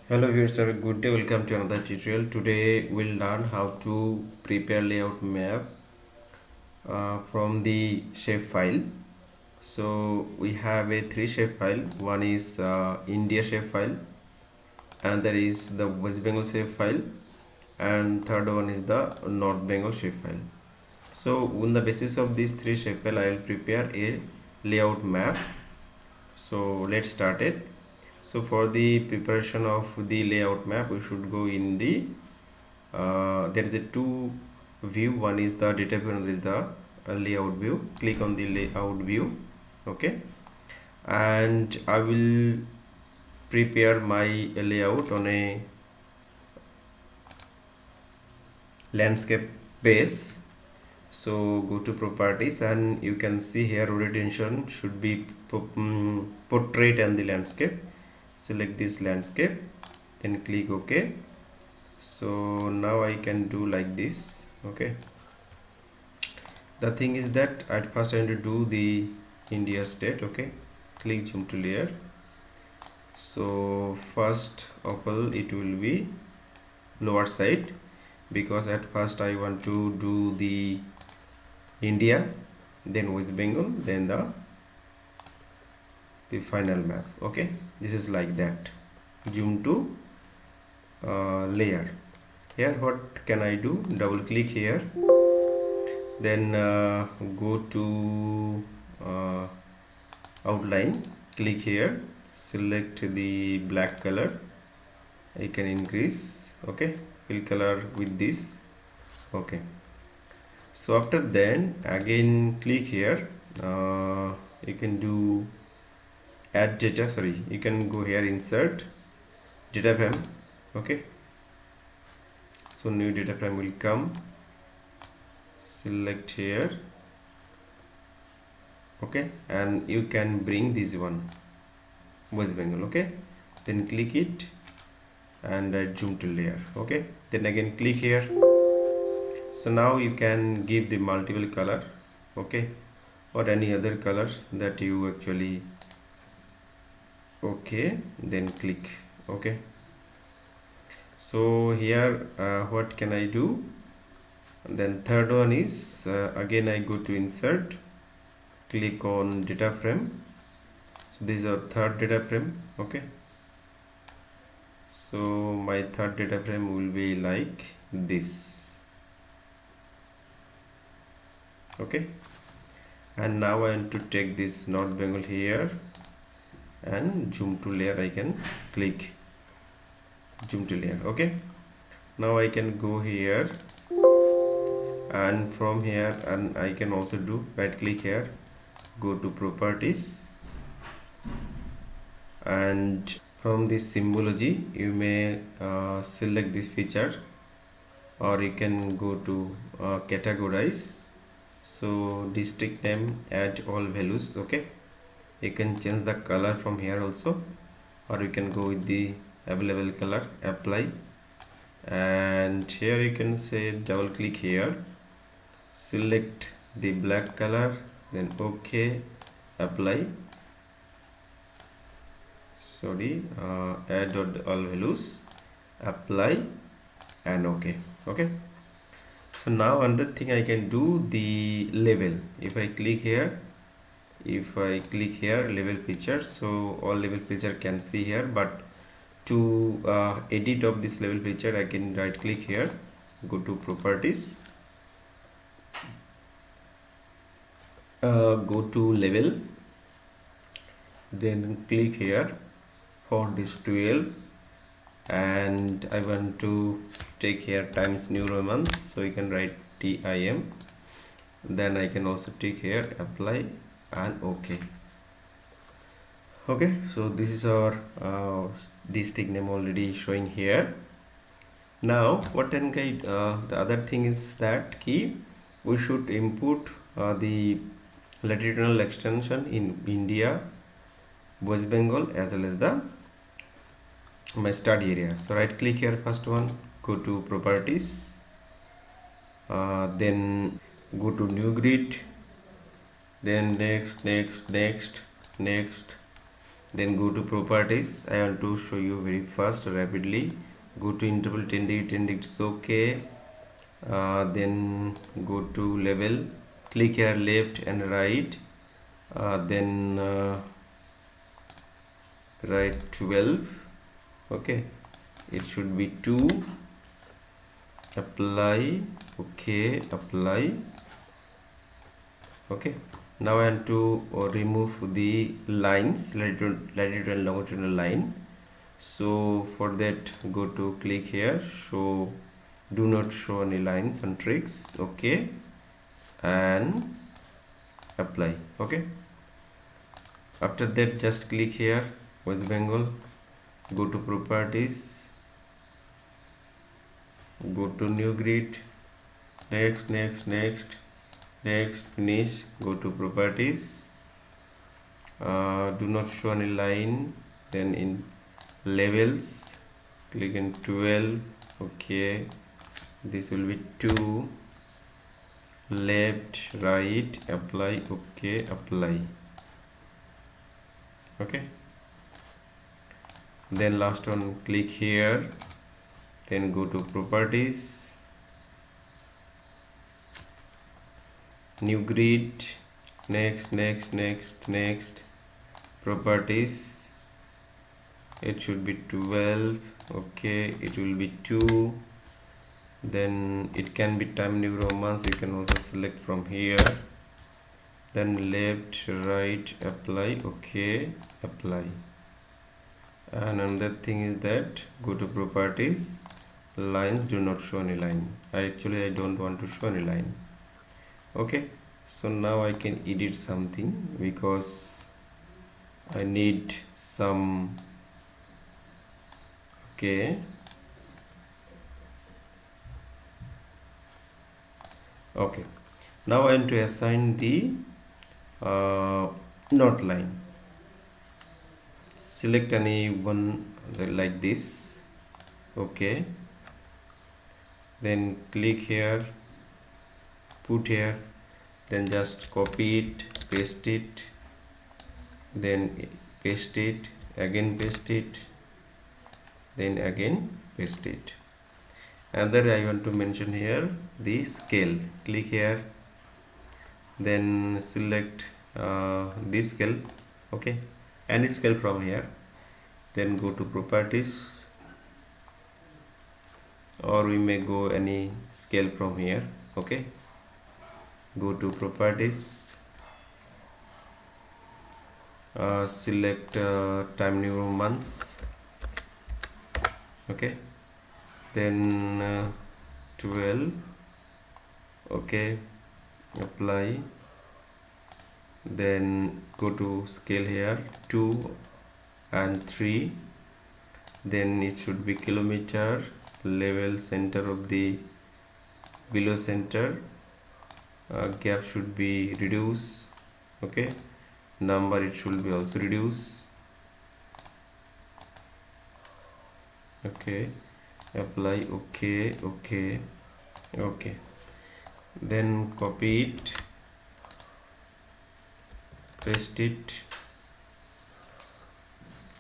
Hello viewers, have a good day. Welcome to another tutorial. Today we'll learn how to prepare layout map from the shapefile. So we have a three shapefile. One is India shapefile, another is the West Bengal shapefile, and third one is the North Bengal shapefile. So on the basis of these three shapefile, I will prepare a layout map. So let's start it. So for the preparation of the layout map, we should go in the there is a two view. One is the data view, another is the layout view. Click on the layout view. Okay, and I will prepare my layout on a landscape base. So go to properties and you can see here orientation should be portrait and the landscape. Select this landscape, then click OK. So now I can do like this. Okay, the thing is that at first I need to do the India state. Okay, click zoom to layer. So first of all it will be lower side, because at first I want to do the India, then West Bengal, then the final map. Okay, this is like that. Zoom to layer. Here what can I do? Double click here, then go to outline, click here, select the black color. I can increase. Okay, fill color with this. Okay, so after then again click here. You can do add data, sorry, you can go here, insert data frame. Okay, so new data frame will come, select here. Okay, and you can bring this one West Bengal. Okay, then click it and zoom to layer. Okay, then again click here. So now you can give the multiple color. Okay, or any other color that you actually. Okay, then click. Okay, so here what can I do? And then third one is again I go to insert, click on data frame. So this is our third data frame. Okay, so my third data frame will be like this. Okay, and now I want to take this North Bengal here and zoom to layer. I can click zoom to layer. Okay, now I can go here, and from here, and I can also do right click here, go to properties, and from this symbology you may select this feature, or you can go to categorize. So district name, add all values. Okay, you can change the color from here also, or you can go with the available color, apply, and here you can say double click here, select the black color, then OK, apply, sorry, add all values, apply, and OK. Okay, so now another thing I can do, the label. If I click here, label picture, so all label picture can see here, but to edit of this label picture I can right click here, go to properties, go to label, then click here for this 12, and I want to take here Times New Romans, so you can write TIM, then I can also take here apply and OK. Okay, so this is our district name already showing here. Now what can I the other thing is that key we should input the latitudinal extension in India, West Bengal, as well as the my study area. So right click here, first one, go to properties, then go to new grid, then next, then go to properties. I want to show you very fast, rapidly. Go to interval 10 degree, 10 degree, it's okay. Then go to level, click here left and right, then write 12. Okay, it should be 2. Apply. Okay, apply. Okay, now I want to remove the lines, latitude and longitudinal line. So for that, go to click here, show, do not show any lines and tricks. Okay, and apply. Okay, after that, just click here West Bengal, go to properties, go to new grid, next, finish, go to properties, do not show any line, then in levels click in 12. Okay, this will be 2, left, right, apply. Okay, apply. Okay, then last one, click here, then go to properties, new grid, next, properties, it should be 12. Okay, it will be 2, then it can be time New Romans, you can also select from here, then left, right, apply. Okay, apply. And another thing is that go to properties, lines, do not show any line. I don't want to show any line. Okay, so now I can edit something because I need some. Okay, okay, now I am to assign the knot line. Select any one like this. Okay, then click here, put here, then just copy it, paste it, then paste it, again paste it, then again paste it. Another I want to mention here the scale. Click here, then select this scale. Okay, any scale from here, then go to properties, or we may go any scale from here. Okay, go to properties, select time New months. Okay, then 12. Okay, apply, then go to scale here 2 and 3, then it should be kilometer, level, center of the below center, gap should be reduce. Okay, number it should be also reduce. Okay, apply. Okay, then copy it, paste it,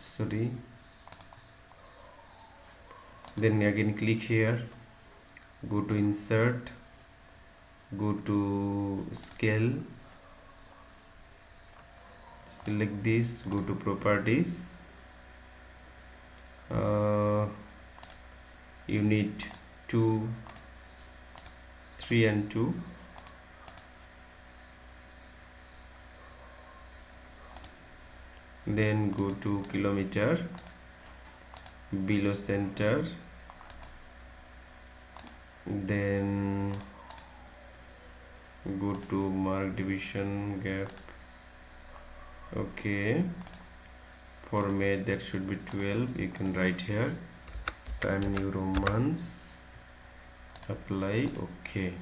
sorry, then again click here, go to insert, go to scale, select this, go to properties, you need 2, 3 and 2. Then go to kilometer, below center, then go to mark division gap. Okay, format that should be 12, you can write here time New Romans, apply. Okay,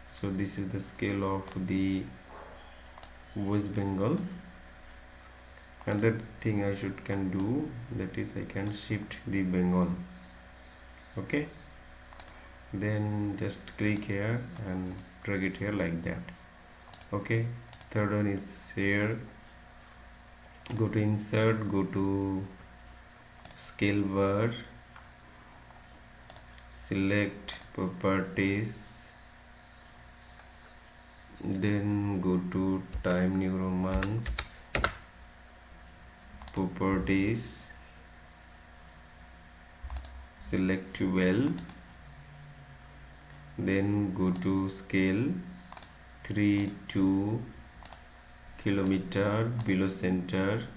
so this is the scale of the West Bengal. Another thing I can do, that is I can shift the Bengal. Okay, then just click here and drag it here like that. Okay, third one is here, go to insert, go to scale bar, select properties, then go to time new romance properties, select 12, then go to scale 3 to kilometer below center,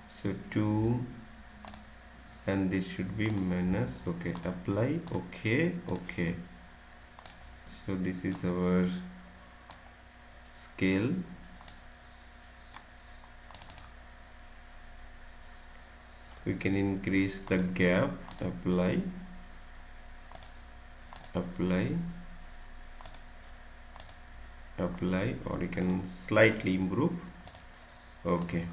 so 2, and this should be minus. Okay, apply. Okay, so this is our scale. We can increase the gap, apply, or you can slightly improve. Okay,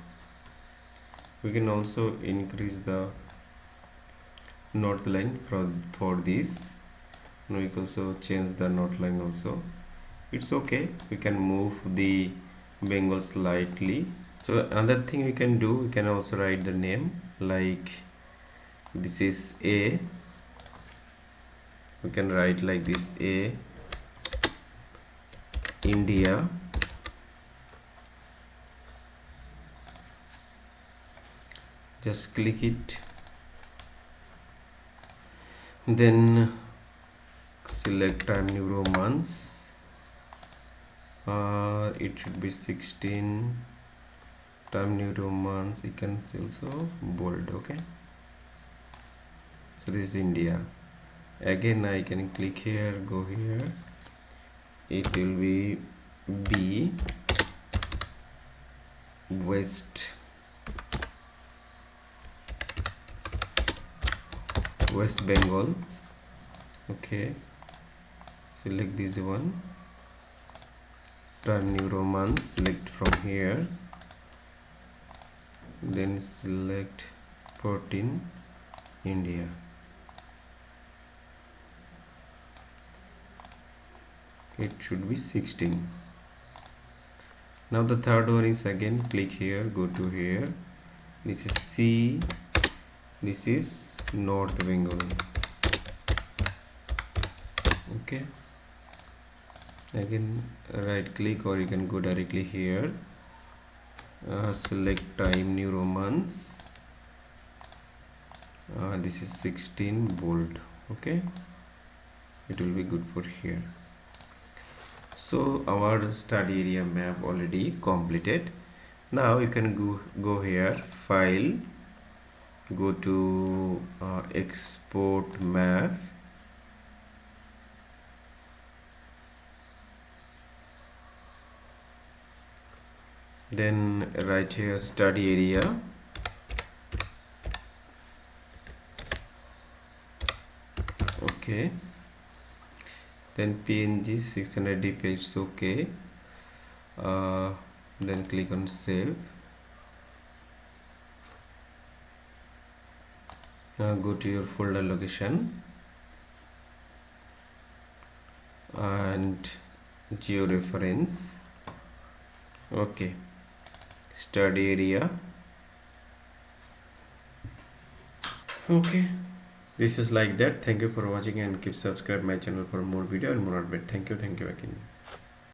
we can also increase the north line for this. Now we can also change the north line also. It's okay, we can move the Bengal slightly. So another thing we can do, we can also write the name, like this is A. We can write like this: A, India, just click it, then select time new romance, it should be 16, time new romance, you can also bold. Okay, so this is India. Again I can click here, go here, it will be B, West Bengal. Okay, select this one, time new romance, select from here, then select 14, India. It should be 16. Now the third one is, again click here, go to here, this is C, this is North Bengal. Okay, again right click, or you can go directly here, select time new romance, this is 16, bold. Okay, it will be good for here. So our study area map already completed. Now you can go here, file, go to export map, then right here study area, okay, then PNG 600 dpi, okay, then click on save. Now go to your folder location and geo reference. Okay, study area. Okay, this is like that. Thank you for watching, and keep subscribe my channel for more video and more update. Thank you again.